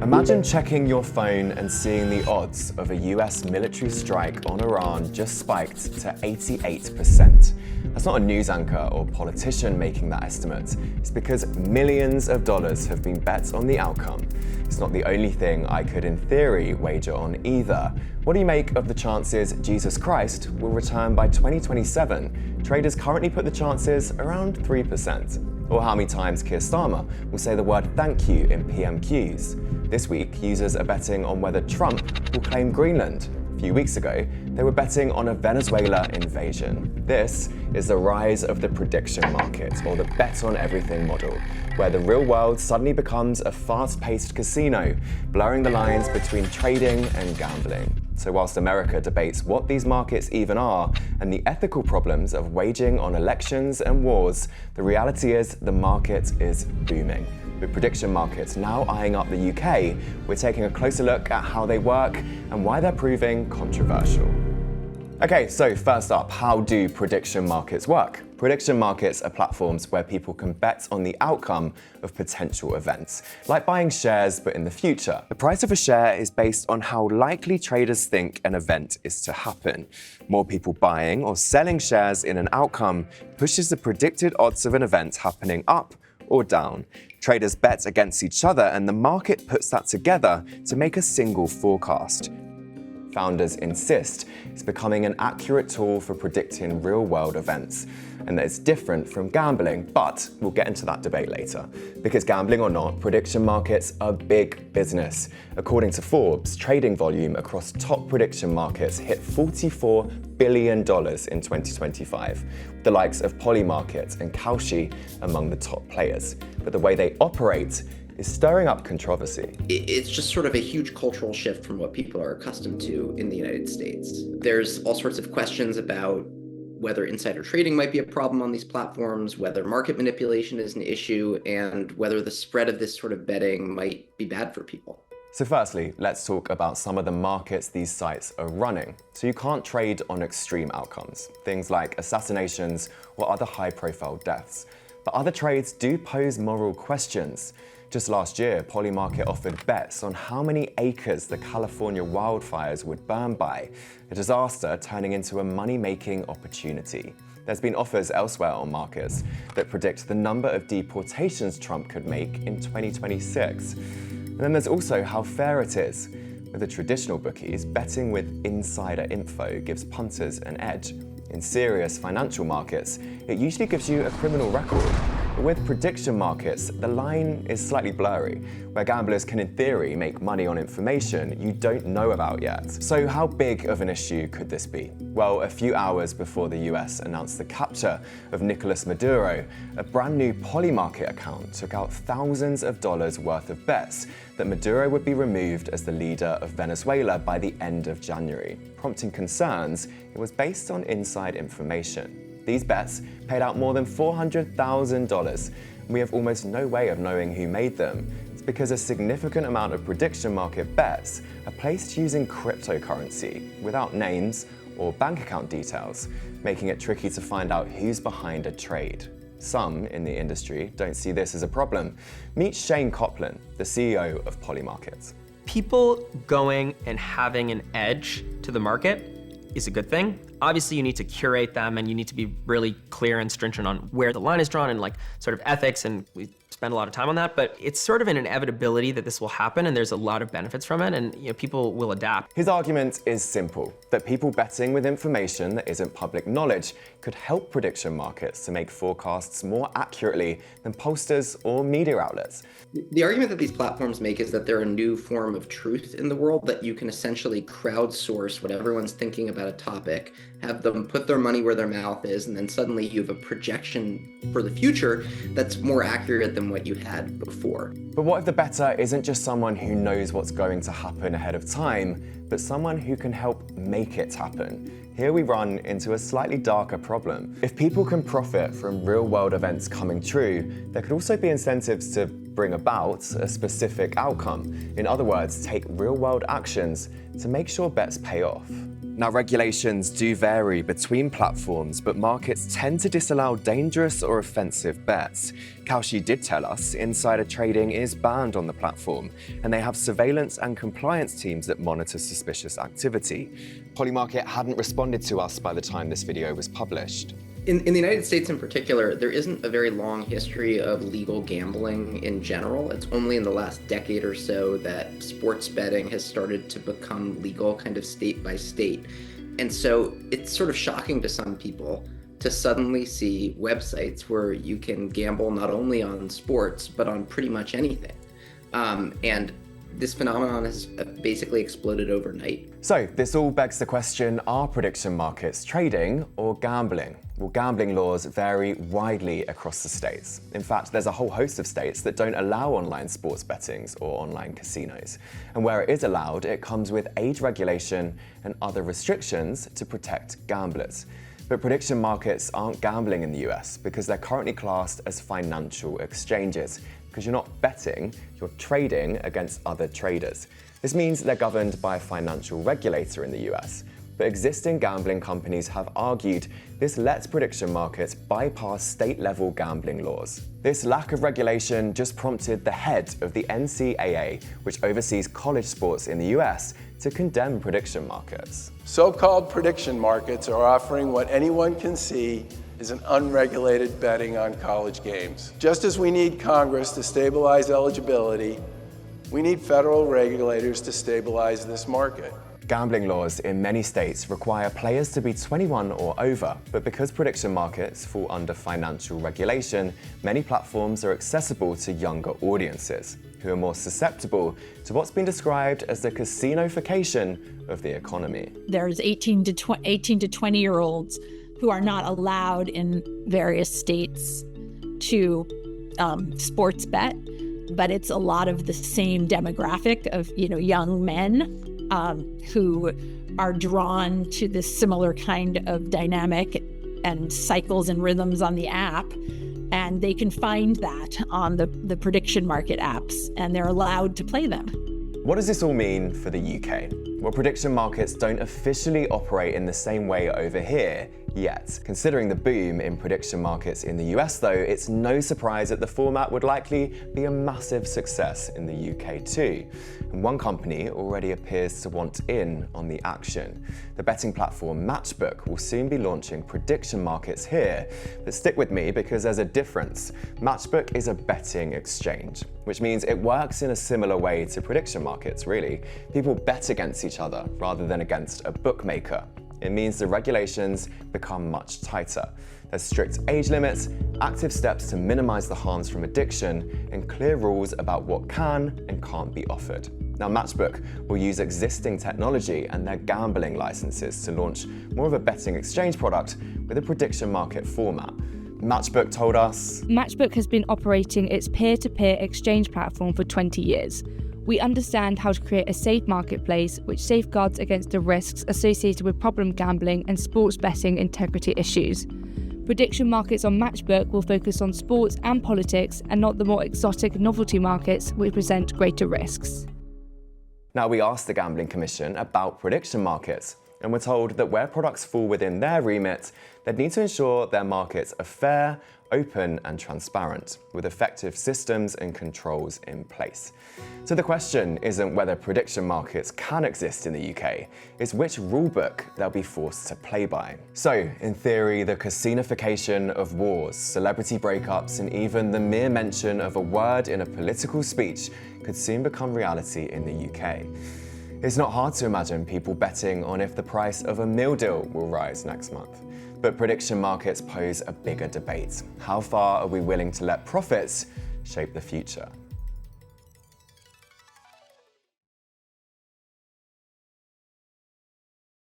Imagine checking your phone and seeing the odds of a US military strike on Iran just spiked to 88%. That's not a news anchor or politician making that estimate. It's because millions of dollars have been bet on the outcome. It's not the only thing I could, in theory, wager on either. What do you make of the chances Jesus Christ will return by 2027? Traders currently put the chances around 3%. Or how many times Keir Starmer will say the word thank you in PMQs. This week, users are betting on whether Trump will claim Greenland. A few weeks ago, they were betting on a Venezuela invasion. This is the rise of the prediction market, or the bet on everything model, where the real world suddenly becomes a fast-paced casino, blurring the lines between trading and gambling. So whilst America debates what these markets even are and the ethical problems of waging on elections and wars, the reality is the market is booming. With prediction markets now eyeing up the UK, we're taking a closer look at how they work and why they're proving controversial. Okay, so first up, how do prediction markets work? Prediction markets are platforms where people can bet on the outcome of potential events, like buying shares but in the future. The price of a share is based on how likely traders think an event is to happen. More people buying or selling shares in an outcome pushes the predicted odds of an event happening up or down. Traders bet against each other and the market puts that together to make a single forecast. Founders insist it's becoming an accurate tool for predicting real-world events, and that it's different from gambling, but we'll get into that debate later. Because gambling or not, prediction markets are big business. According to Forbes, trading volume across top prediction markets hit $44 billion in 2025, with the likes of Polymarket and Kalshi among the top players. But the way they operate is stirring up controversy. It's just sort of a huge cultural shift from what people are accustomed to in the United States. There's all sorts of questions about whether insider trading might be a problem on these platforms, whether market manipulation is an issue, and whether the spread of this sort of betting might be bad for people. So firstly, let's talk about some of the markets these sites are running. So you can't trade on extreme outcomes, things like assassinations or other high-profile deaths. But other trades do pose moral questions. Just last year, Polymarket offered bets on how many acres the California wildfires would burn by, a disaster turning into a money-making opportunity. There's been offers elsewhere on markets that predict the number of deportations Trump could make in 2026. And then there's also how fair it is. With the traditional bookies, betting with insider info gives punters an edge. In serious financial markets, it usually gives you a criminal record. But with prediction markets, the line is slightly blurry, where gamblers can in theory make money on information you don't know about yet. So how big of an issue could this be? Well, a few hours before the US announced the capture of Nicolas Maduro, a brand new Polymarket account took out thousands of dollars worth of bets that Maduro would be removed as the leader of Venezuela by the end of January. Prompting concerns, it was based on inside information. These bets paid out more than $400,000. We have almost no way of knowing who made them. It's because a significant amount of prediction market bets are placed using cryptocurrency without names or bank account details, making it tricky to find out who's behind a trade. Some in the industry don't see this as a problem. Meet Shane Coplin, the CEO of Polymarket. People going and having an edge to the market is a good thing. Obviously, you need to curate them and you need to be really clear and stringent on where the line is drawn and like sort of ethics, and we spend a lot of time on that, but it's sort of an inevitability that this will happen and there's a lot of benefits from it, and people will adapt. His argument is simple, that people betting with information that isn't public knowledge could help prediction markets to make forecasts more accurately than pollsters or media outlets. The argument that these platforms make is that they're a new form of truth in the world, that you can essentially crowdsource what everyone's thinking about a topic, have them put their money where their mouth is, and then suddenly you have a projection for the future that's more accurate than what you had before. But what if the bettor isn't just someone who knows what's going to happen ahead of time, but someone who can help make it happen? Here we run into a slightly darker problem. If people can profit from real-world events coming true, there could also be incentives to bring about a specific outcome. In other words, take real-world actions to make sure bets pay off. Now, regulations do vary between platforms, but markets tend to disallow dangerous or offensive bets. Kalshi did tell us insider trading is banned on the platform, and they have surveillance and compliance teams that monitor suspicious activity. Polymarket hadn't responded to us by the time this video was published. In the United States in particular, there isn't a very long history of legal gambling in general. It's only in the last decade or so that sports betting has started to become legal kind of state by state. And so it's sort of shocking to some people to suddenly see websites where you can gamble not only on sports, but on pretty much anything. And this phenomenon has basically exploded overnight. So this all begs the question, are prediction markets trading or gambling? Well, gambling laws vary widely across the states. In fact, there's a whole host of states that don't allow online sports bettings or online casinos. And where it is allowed, it comes with age regulation and other restrictions to protect gamblers. But prediction markets aren't gambling in the US because they're currently classed as financial exchanges. Because you're not betting, you're trading against other traders. This means they're governed by a financial regulator in the US. But existing gambling companies have argued this lets prediction markets bypass state-level gambling laws. This lack of regulation just prompted the head of the NCAA, which oversees college sports in the US, to condemn prediction markets. So-called prediction markets are offering what anyone can see is an unregulated betting on college games. Just as we need Congress to stabilize eligibility, we need federal regulators to stabilize this market. Gambling laws in many states require players to be 21 or over, but because prediction markets fall under financial regulation, many platforms are accessible to younger audiences, who are more susceptible to what's been described as the casinofication of the economy. There's 18 to 20-year-olds who are not allowed in various states to sports bet, but it's a lot of the same demographic of young men who are drawn to this similar kind of dynamic and cycles and rhythms on the app, and they can find that on the prediction market apps, and they're allowed to play them. What does this all mean for the UK? Well, prediction markets don't officially operate in the same way over here yet. Considering the boom in prediction markets in the US though, it's no surprise that the format would likely be a massive success in the UK too. And one company already appears to want in on the action. The betting platform Matchbook will soon be launching prediction markets here. But stick with me because there's a difference. Matchbook is a betting exchange, which means it works in a similar way to prediction markets, really. People bet against each other rather than against a bookmaker. It means the regulations become much tighter. There's strict age limits, active steps to minimize the harms from addiction, and clear rules about what can and can't be offered. Now, Matchbook will use existing technology and their gambling licenses to launch more of a betting exchange product with a prediction market format. Matchbook told us, Matchbook has been operating its peer-to-peer exchange platform for 20 years. We understand how to create a safe marketplace which safeguards against the risks associated with problem gambling and sports betting integrity issues. Prediction markets on Matchbook will focus on sports and politics and not the more exotic novelty markets which present greater risks. Now, we asked the Gambling Commission about prediction markets, and we're told that where products fall within their remit, they'd need to ensure their markets are fair, open and transparent, with effective systems and controls in place. So the question isn't whether prediction markets can exist in the UK, it's which rulebook they'll be forced to play by. So, in theory, the casinofication of wars, celebrity breakups, and even the mere mention of a word in a political speech could soon become reality in the UK. It's not hard to imagine people betting on if the price of a meal deal will rise next month. But prediction markets pose a bigger debate. How far are we willing to let profits shape the future?